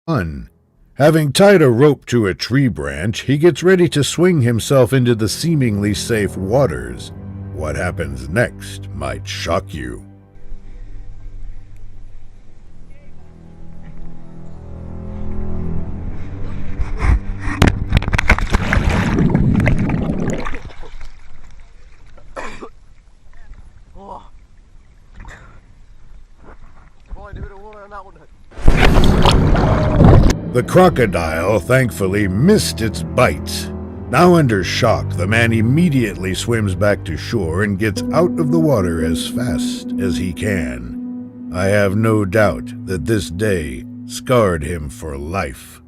fun. Having tied a rope to a tree branch, he gets ready to swing himself into the seemingly safe waters. What happens next might shock you. The crocodile thankfully missed its bite. Now under shock, the man immediately swims back to shore and gets out of the water as fast as he can. I have no doubt that this day scarred him for life.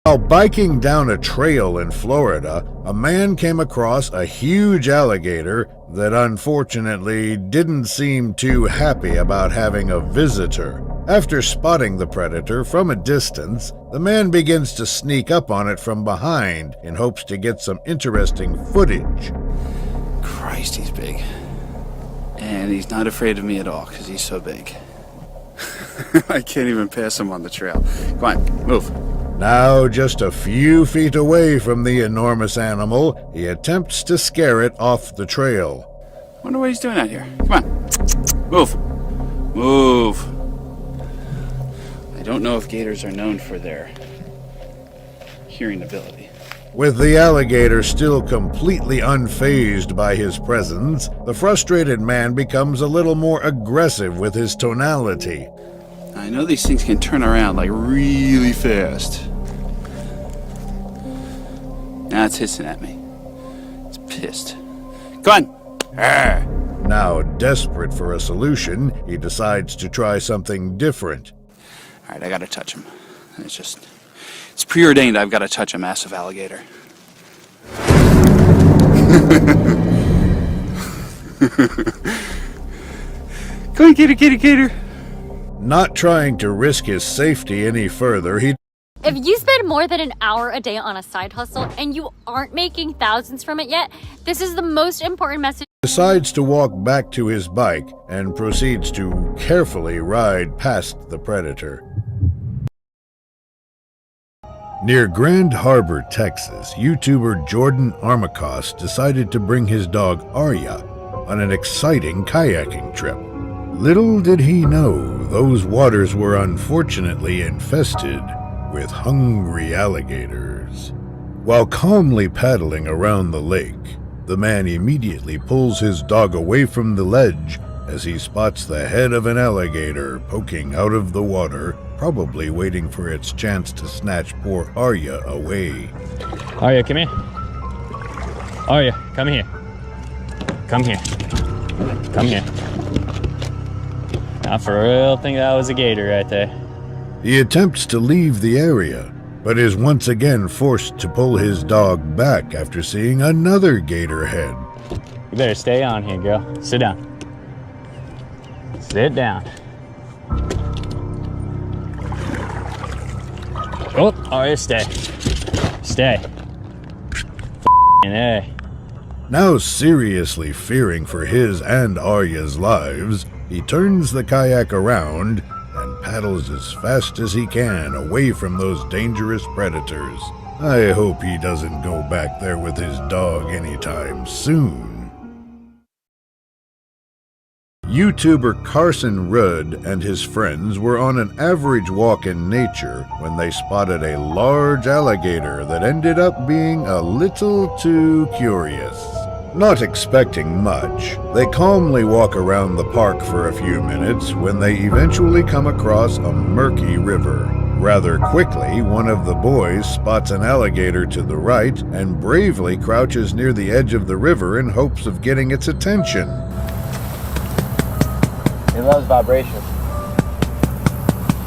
While biking down a trail in Florida, a man came across a huge alligator that unfortunately didn't seem too happy about having a visitor. After spotting the predator from a distance, the man begins to sneak up on it from behind in hopes to get some interesting footage. Christ, he's big. And he's not afraid of me at all because he's so big. I can't even pass him on the trail. Come on, move. Now, just a few feet away from the enormous animal, he attempts to scare it off the trail. Wonder what he's doing out here. Come on. Move. Move. I don't know if gators are known for their hearing ability. With the alligator still completely unfazed by his presence, the frustrated man becomes a little more aggressive with his tonality. I know these things can turn around like really fast. Now it's hissing at me. It's pissed. Come on. Arr. Now, desperate for a solution, he decides to try something different. All right, I gotta touch him. It's preordained I've gotta touch a massive alligator. Come on, Gator. Not trying to risk his safety any further, he If you spend more than an hour a day on a side hustle and you aren't making thousands from it yet, this is the most important message. decides to walk back to his bike and proceeds to carefully ride past the predator. Near Grand Harbor, Texas, YouTuber Jordan Armacost decided to bring his dog Arya on an exciting kayaking trip. Little did he know those waters were unfortunately infested with hungry alligators. While calmly paddling around the lake, the man immediately pulls his dog away from the ledge as he spots the head of an alligator poking out of the water, probably waiting for its chance to snatch poor Arya away. Arya, come here. Arya, come here. Come here. Come here. I for real think that was a gator right there. He attempts to leave the area, but is once again forced to pull his dog back after seeing another gator head. You better stay on here, girl. Sit down. Sit down. Oh, Arya, stay. Stay. F***ing A. Now seriously fearing for his and Arya's lives, he turns the kayak around and paddles as fast as he can away from those dangerous predators. I hope he doesn't go back there with his dog anytime soon. YouTuber Carson Rudd and his friends were on an average walk in nature when they spotted a large alligator that ended up being a little too curious. Not expecting much, they calmly walk around the park for a few minutes when they eventually come across a murky river. Rather quickly, one of the boys spots an alligator to the right and bravely crouches near the edge of the river in hopes of getting its attention. He loves vibration.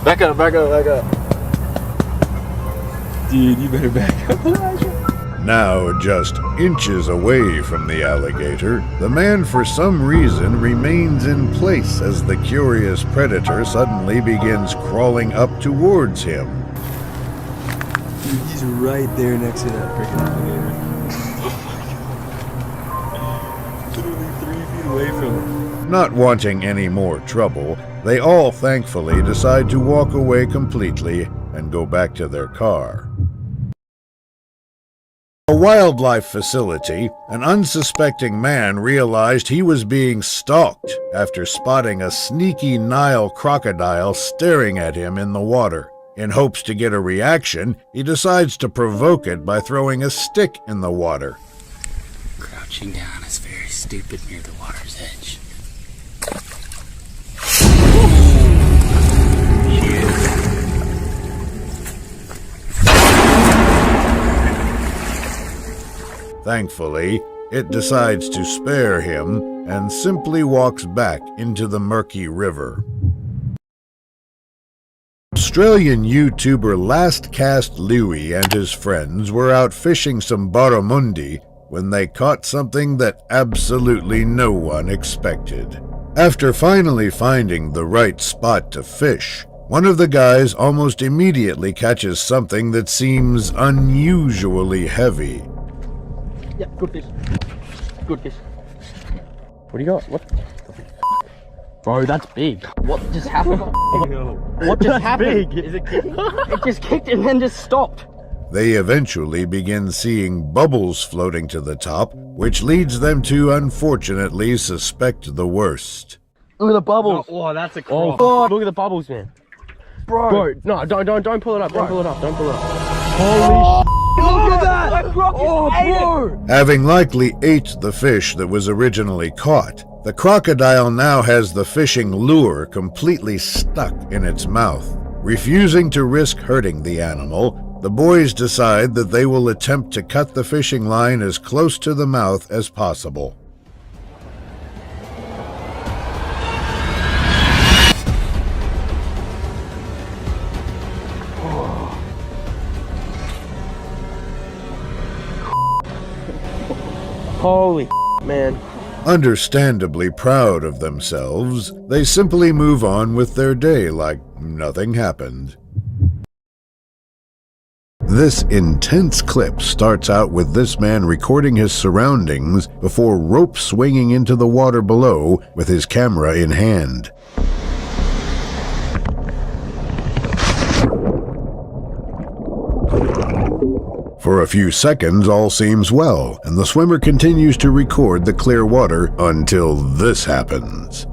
Back up. Dude, you better back up. Now just inches away from the alligator, the man for some reason remains in place as the curious predator suddenly begins crawling up towards him. Dude, he's right there next to that freaking alligator. Literally 3 feet away from him. Not wanting any more trouble, they all thankfully decide to walk away completely and go back to their car. A wildlife facility, an unsuspecting man realized he was being stalked after spotting a sneaky Nile crocodile staring at him in the water. In hopes to get a reaction, he decides to provoke it by throwing a stick in the water. Crouching down is very stupid near the water's edge. Thankfully, it decides to spare him and simply walks back into the murky river. Australian YouTuber Last Cast Louie and his friends were out fishing some barramundi when they caught something that absolutely no one expected. After finally finding the right spot to fish, one of the guys almost immediately catches something that seems unusually heavy. Yeah, good fish. Good fish. What do you got? What? Bro, that's big. What just happened? What just happened? Big. Is it kicking? It just kicked and then just stopped. They eventually begin seeing bubbles floating to the top, which leads them to unfortunately suspect the worst. Look at the bubbles. Oh, that's a Oh, crop. God. Look at the bubbles, man. Bro, no, don't pull it up. Don't pull it up. Don't pull it up. Holy shit. Look at that! Oh, bro! Having likely ate the fish that was originally caught, the crocodile now has the fishing lure completely stuck in its mouth. Refusing to risk hurting the animal, the boys decide that they will attempt to cut the fishing line as close to the mouth as possible. Holy man. Understandably proud of themselves, they simply move on with their day like nothing happened. This intense clip starts out with this man recording his surroundings before rope swinging into the water below with his camera in hand. For a few seconds, all seems well, and the swimmer continues to record the clear water until this happens.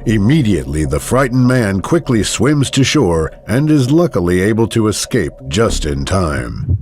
Immediately, the frightened man quickly swims to shore and is luckily able to escape just in time.